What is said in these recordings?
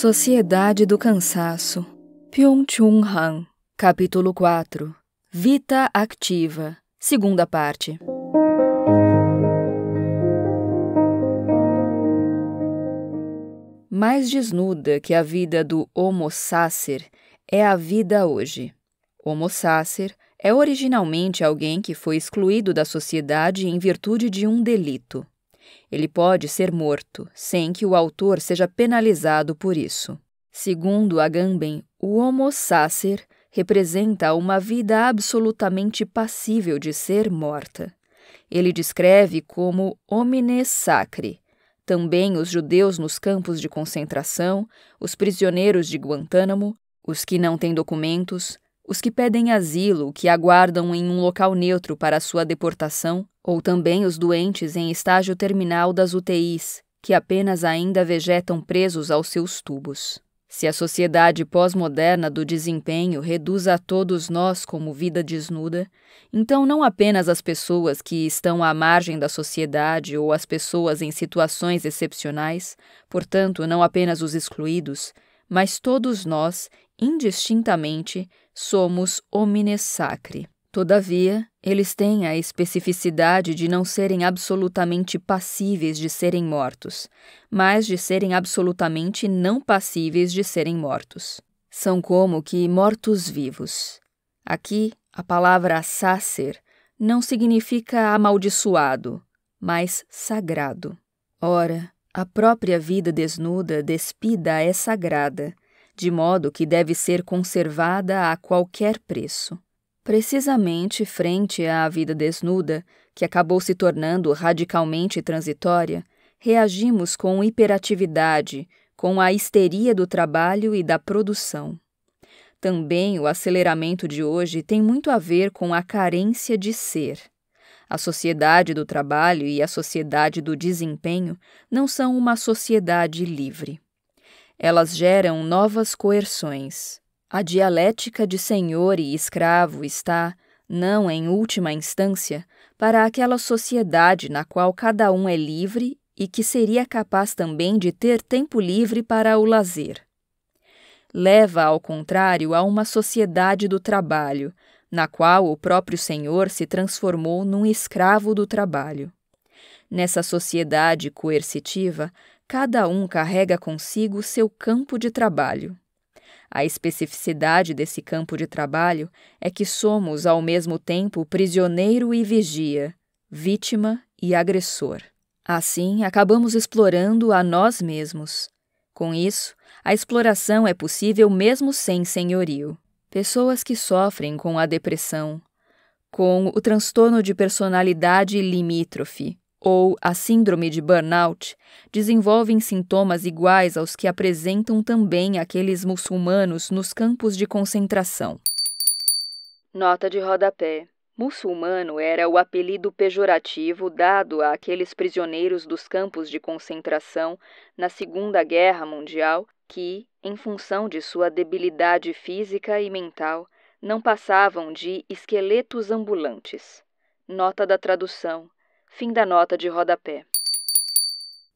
Sociedade do Cansaço. Byung-Chul Han. Capítulo 4. Vita Activa. Segunda parte. Mais desnuda que a vida do Homo sacer é a vida hoje. Homo sacer é originalmente alguém que foi excluído da sociedade em virtude de um delito. Ele pode ser morto, sem que o autor seja penalizado por isso. Segundo Agamben, o Homo sacer representa uma vida absolutamente passível de ser morta. Ele descreve como homines sacri, também os judeus nos campos de concentração, os prisioneiros de Guantánamo, os que não têm documentos, os que pedem asilo, que aguardam em um local neutro para sua deportação, ou também os doentes em estágio terminal das UTIs, que apenas ainda vegetam presos aos seus tubos. Se a sociedade pós-moderna do desempenho reduz a todos nós como vida desnuda, então não apenas as pessoas que estão à margem da sociedade ou as pessoas em situações excepcionais, portanto não apenas os excluídos, mas todos nós, indistintamente, somos homines sacri. Todavia, eles têm a especificidade de não serem absolutamente passíveis de serem mortos, mas de serem absolutamente não passíveis de serem mortos. São como que mortos-vivos. Aqui, a palavra sacer não significa amaldiçoado, mas sagrado. Ora, a própria vida desnuda despida é sagrada, de modo que deve ser conservada a qualquer preço. Precisamente frente à vida desnuda, que acabou se tornando radicalmente transitória, reagimos com hiperatividade, com a histeria do trabalho e da produção. Também o aceleramento de hoje tem muito a ver com a carência de ser. A sociedade do trabalho e a sociedade do desempenho não são uma sociedade livre. Elas geram novas coerções. A dialética de senhor e escravo está, não em última instância, para aquela sociedade na qual cada um é livre e que seria capaz também de ter tempo livre para o lazer. Leva, ao contrário, a uma sociedade do trabalho, na qual o próprio senhor se transformou num escravo do trabalho. Nessa sociedade coercitiva, cada um carrega consigo seu campo de trabalho. A especificidade desse campo de trabalho é que somos ao mesmo tempo prisioneiro e vigia, vítima e agressor. Assim, acabamos explorando a nós mesmos. Com isso, a exploração é possível mesmo sem senhorio. Pessoas que sofrem com a depressão, com o transtorno de personalidade limítrofe, ou a síndrome de burnout, desenvolvem sintomas iguais aos que apresentam também aqueles muçulmanos nos campos de concentração. Nota de rodapé. Muçulmano era o apelido pejorativo dado àqueles prisioneiros dos campos de concentração na Segunda Guerra Mundial que, em função de sua debilidade física e mental, não passavam de esqueletos ambulantes. Nota da tradução. Fim da nota de rodapé.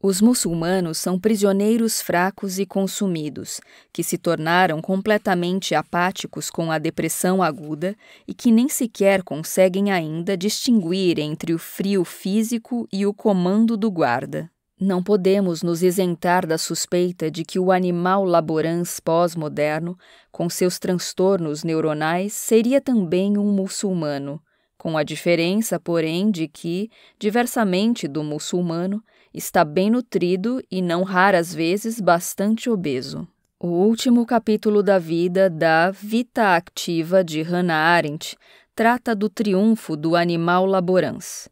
Os muçulmanos são prisioneiros fracos e consumidos, que se tornaram completamente apáticos com a depressão aguda e que nem sequer conseguem ainda distinguir entre o frio físico e o comando do guarda. Não podemos nos isentar da suspeita de que o animal laborans pós-moderno, com seus transtornos neuronais, seria também um muçulmano, com a diferença, porém, de que, diversamente do muçulmano, está bem nutrido e não raras vezes bastante obeso. O último capítulo da vida da Vita Activa de Hannah Arendt trata do triunfo do animal laborans.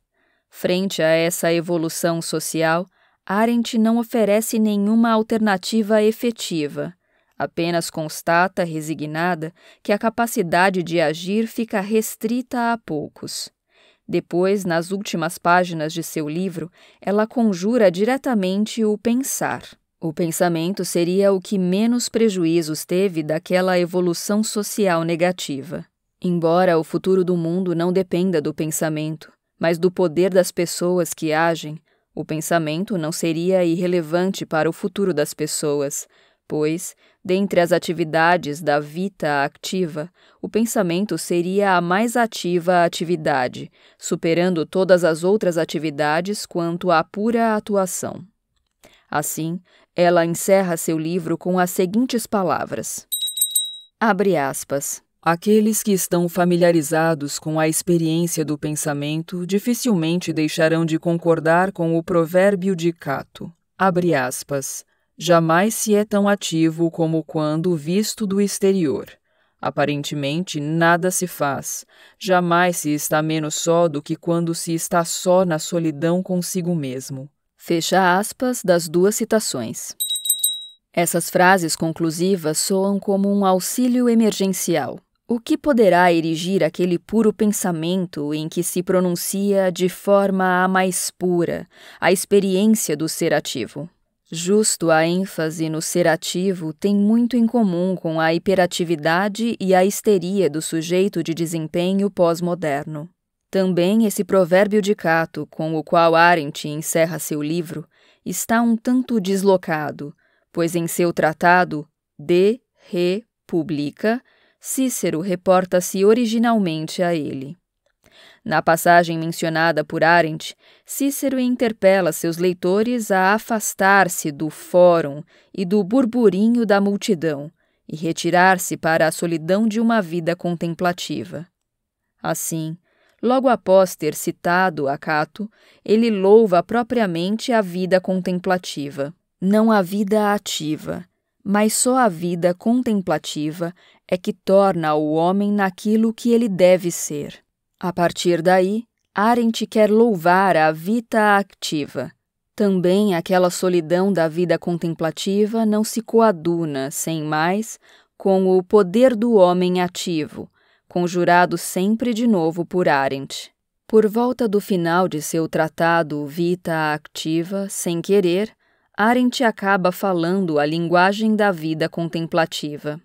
Frente a essa evolução social, Arendt não oferece nenhuma alternativa efetiva. Apenas constata, resignada, que a capacidade de agir fica restrita a poucos. Depois, nas últimas páginas de seu livro, ela conjura diretamente o pensar. O pensamento seria o que menos prejuízos teve daquela evolução social negativa. Embora o futuro do mundo não dependa do pensamento, mas do poder das pessoas que agem, o pensamento não seria irrelevante para o futuro das pessoas, Pois, dentre as atividades da vita activa, o pensamento seria a mais ativa atividade, superando todas as outras atividades quanto à pura atuação. Assim, ela encerra seu livro com as seguintes palavras. Abre aspas. Aqueles que estão familiarizados com a experiência do pensamento dificilmente deixarão de concordar com o provérbio de Cato. Abre aspas. Jamais se é tão ativo como quando visto do exterior. Aparentemente, nada se faz. Jamais se está menos só do que quando se está só na solidão consigo mesmo. Fecha aspas das duas citações. Essas frases conclusivas soam como um auxílio emergencial. O que poderá erigir aquele puro pensamento em que se pronuncia de forma a mais pura a experiência do ser ativo? Justo a ênfase no ser ativo tem muito em comum com a hiperatividade e a histeria do sujeito de desempenho pós-moderno. Também esse provérbio de Cato, com o qual Arendt encerra seu livro, está um tanto deslocado, pois em seu tratado De Re Publica, Cícero reporta-se originalmente a ele. Na passagem mencionada por Arendt, Cícero interpela seus leitores a afastar-se do fórum e do burburinho da multidão e retirar-se para a solidão de uma vida contemplativa. Assim, logo após ter citado a Cato, ele louva propriamente a vida contemplativa, não a vida ativa, mas só a vida contemplativa é que torna o homem naquilo que ele deve ser. A partir daí, Arendt quer louvar a vita activa. Também aquela solidão da vida contemplativa não se coaduna, sem mais, com o poder do homem ativo, conjurado sempre de novo por Arendt. Por volta do final de seu tratado Vita Activa, sem querer, Arendt acaba falando a linguagem da vida contemplativa.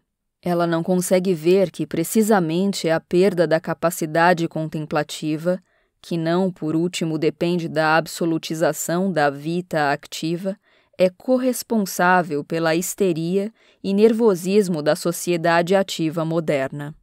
Ela não consegue ver que precisamente a perda da capacidade contemplativa, que não, por último, depende da absolutização da vita activa, é corresponsável pela histeria e nervosismo da sociedade ativa moderna.